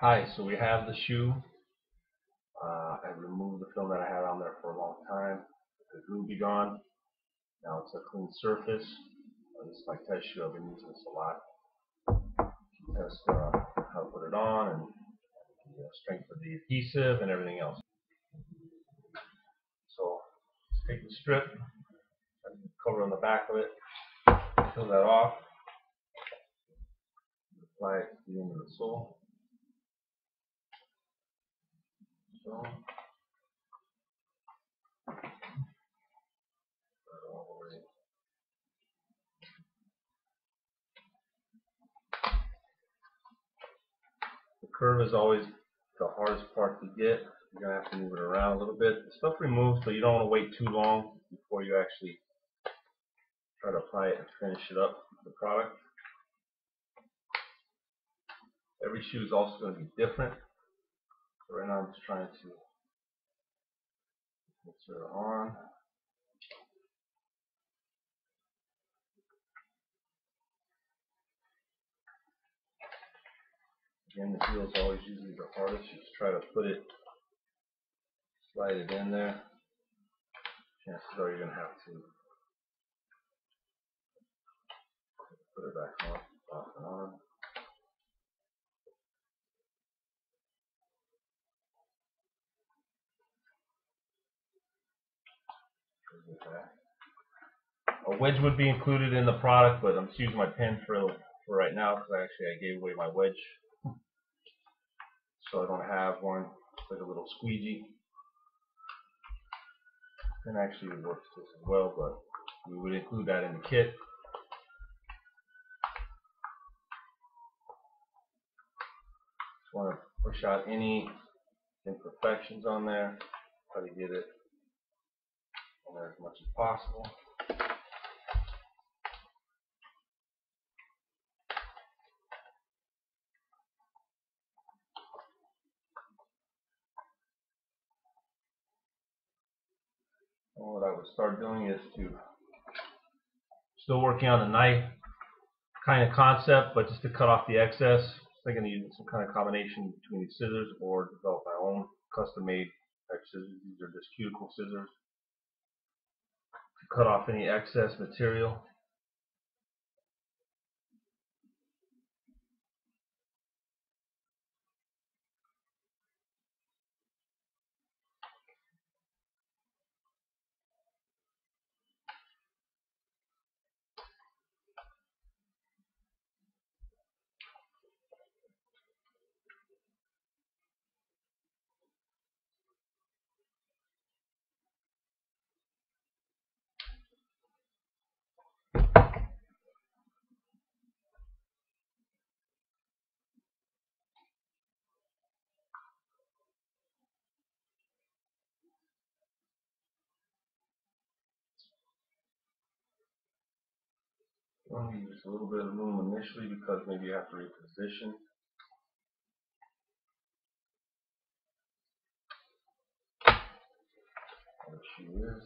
Hi, so we have the shoe. I removed the film that I had on there for a long time. The glue be gone. Now it's a clean surface. This is my test shoe. I've been using this a lot to test how to put it on and the strength of the adhesive and everything else. So let's take the strip, cover on the back of it, peel that off, apply it to the end of the sole. So all the way. The curve is always the hardest part to get. You're going to have to move it around a little bit. The stuff removes, but you don't want to wait too long before you actually try to apply it and finish it up with the product. Every shoe is also going to be different. So right now I'm just trying to insert it on. Again, the heel is always usually the hardest. You just try to put it, slide it in there. Chances are you're going to have to put it back on, off and on. A wedge would be included in the product, but I'm just using my pen for right now because I gave away my wedge. So I don't have one. It's like a little squeegee. And actually it works just as well, but we would include that in the kit. Just want to push out any imperfections on there. Try to get it on there as much as possible. And what I would start doing is to still working on the knife kind of concept, but just to cut off the excess. I'm going to use some kind of combination between these scissors or develop my own custom-made type scissors. These are just cuticle scissors to cut off any excess material. I'm going to use a little bit of room initially because maybe you have to reposition. There she is.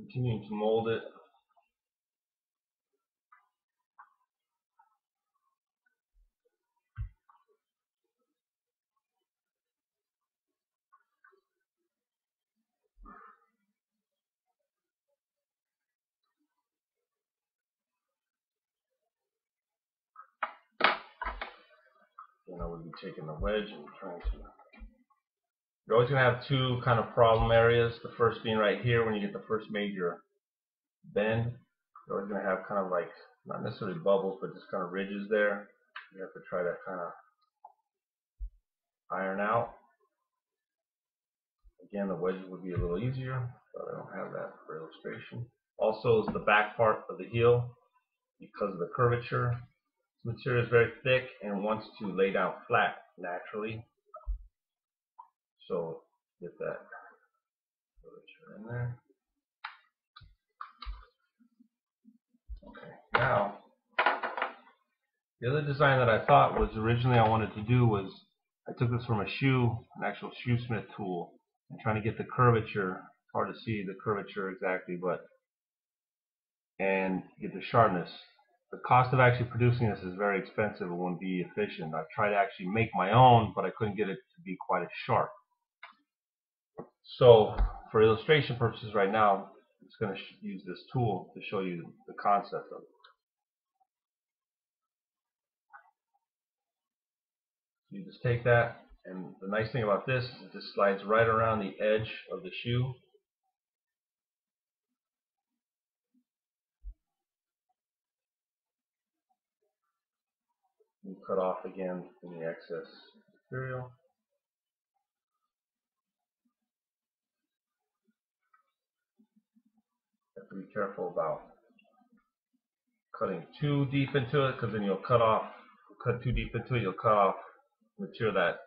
Continuing to mold it. Then I would be taking the wedge and trying to. You're always going to have two kind of problem areas. The first being right here when you get the first major bend. You're always going to have kind of like, not necessarily bubbles, but just kind of ridges there. You have to try to kind of iron out. Again, the wedges would be a little easier, but I don't have that for illustration. Also is the back part of the heel, because of the curvature. This material is very thick and wants to lay down flat naturally. So get that curvature in there. Okay, now the other design that I thought was originally I wanted to do was I took this from a shoe, an actual shoesmith tool, and trying to get the curvature. It's hard to see the curvature exactly, but and get the sharpness. The cost of actually producing this is very expensive. It wouldn't be efficient. I've tried to actually make my own, but I couldn't get it to be quite as sharp. So for illustration purposes right now, I'm just going to use this tool to show you the concept of it. So you just take that, and the nice thing about this is it just slides right around the edge of the shoe. You cut off again any excess material. You have to be careful about cutting too deep into it, because then you'll cut too deep into it, you'll cut off material that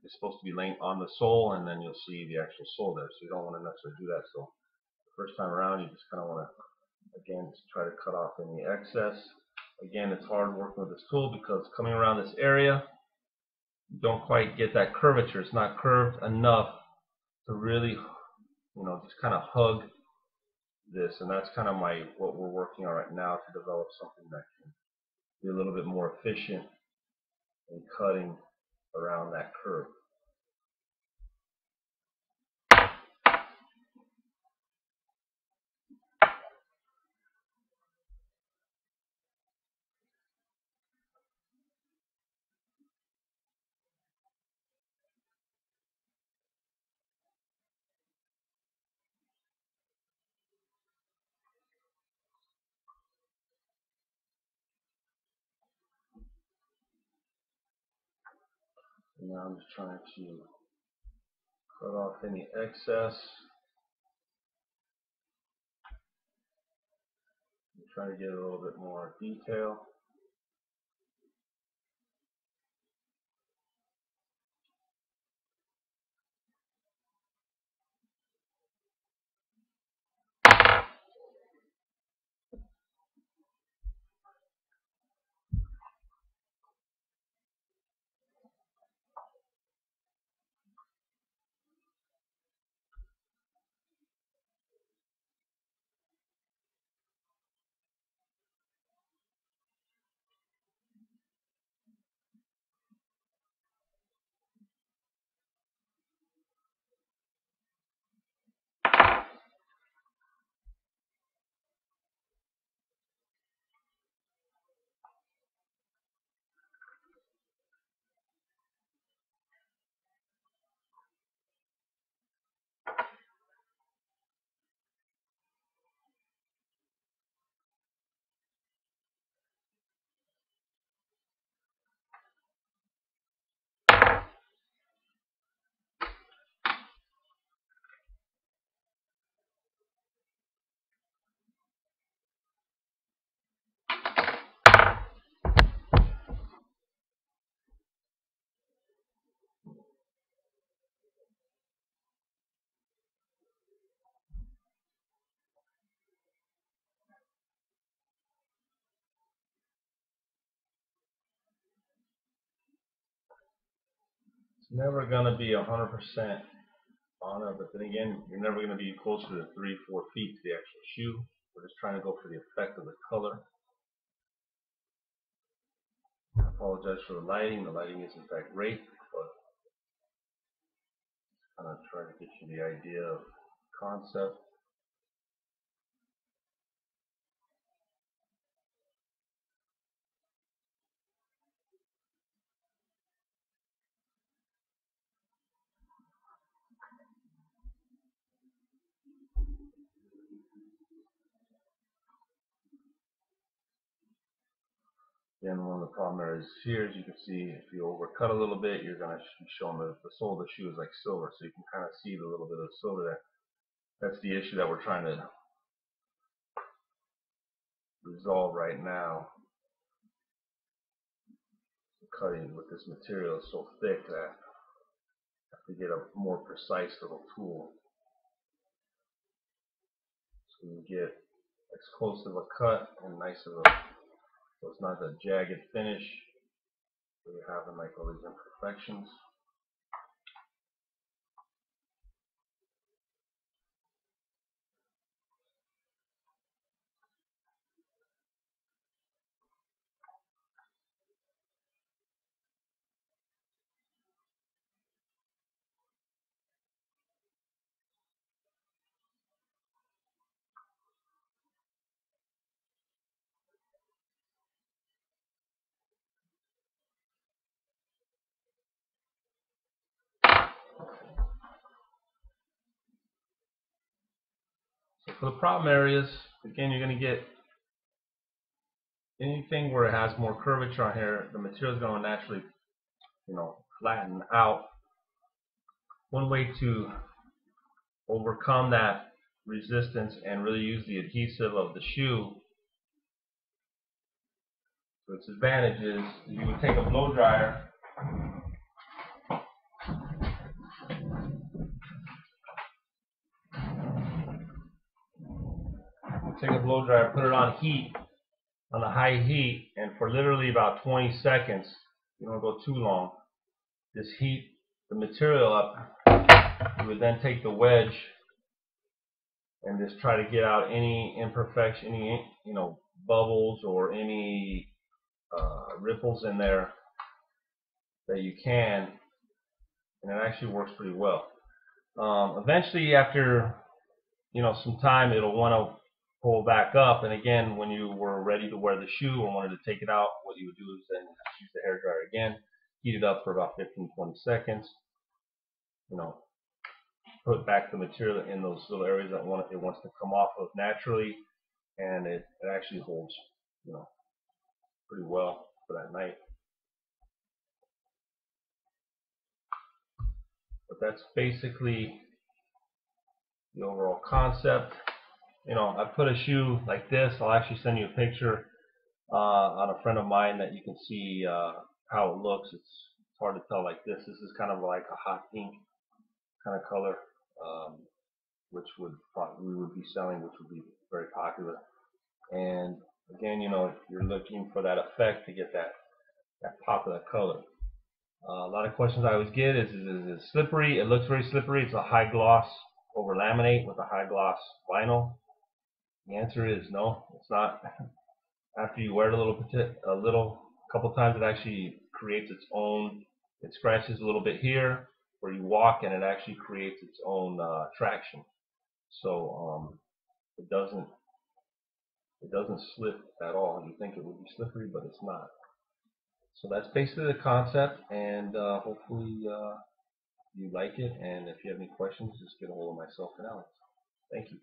is supposed to be laying on the sole, and then you'll see the actual sole there. So you don't want to necessarily do that. So the first time around, you just kind of want to, again, just try to cut off any excess. Again, it's hard working with this tool because coming around this area, you don't quite get that curvature. It's not curved enough to really, just kind of hug this, and that's kind of what we're working on right now to develop something that can be a little bit more efficient in cutting around that curve. And now I'm just trying to cut off any excess. I'm trying to get a little bit more detail. It's never going to be 100% on it, but then again, you're never going to be closer to 3-4 feet to the actual shoe. We're just trying to go for the effect of the color. I apologize for the lighting. The lighting is in fact great, but I'm kind of trying to get you the idea of concept. again, one of the problem areas here, as you can see, if you overcut a little bit, you're going to be showing the sole of the shoe is like silver, so you can kind of see the little bit of silver there. That's the issue that we're trying to resolve right now. Cutting with this material is so thick that I have to get a more precise little tool so you get as close of a cut and nice of a, so it's not a jagged finish where you're having like all these imperfections. So for the problem areas, again, you're going to get anything where it has more curvature on here, the material is going to naturally, flatten out. One way to overcome that resistance and really use the adhesive of the shoe to its advantage is you would take a blow dryer put it on heat, on a high heat, and for literally about 20 seconds, you don't go too long, just heat the material up. You would then take the wedge and just try to get out any imperfection, any bubbles or any ripples in there that you can, and it actually works pretty well. Eventually, after some time, it'll want to pull back up, and again, when you were ready to wear the shoe or wanted to take it out, what you would do is then use the hairdryer again, heat it up for about 15-20 seconds, put back the material in those little areas that it wants to come off of naturally, and it actually holds pretty well for that night. But that's basically the overall concept. I put a shoe like this. I'll actually send you a picture on a friend of mine that you can see how it looks. It's hard to tell like this. This is kind of like a hot pink kind of color, which we would be selling, which would be very popular. And again, if you're looking for that effect to get that pop of that color. A lot of questions I always get is it slippery? It looks very slippery. It's a high gloss over laminate with a high gloss vinyl. The answer is no, it's not. After you wear it a couple times, it actually creates its own. It scratches a little bit here where you walk, and it actually creates its own traction. So it doesn't slip at all. You think it would be slippery, but it's not. So that's basically the concept, and hopefully you like it. And if you have any questions, just get a hold of myself and Alex. Thank you.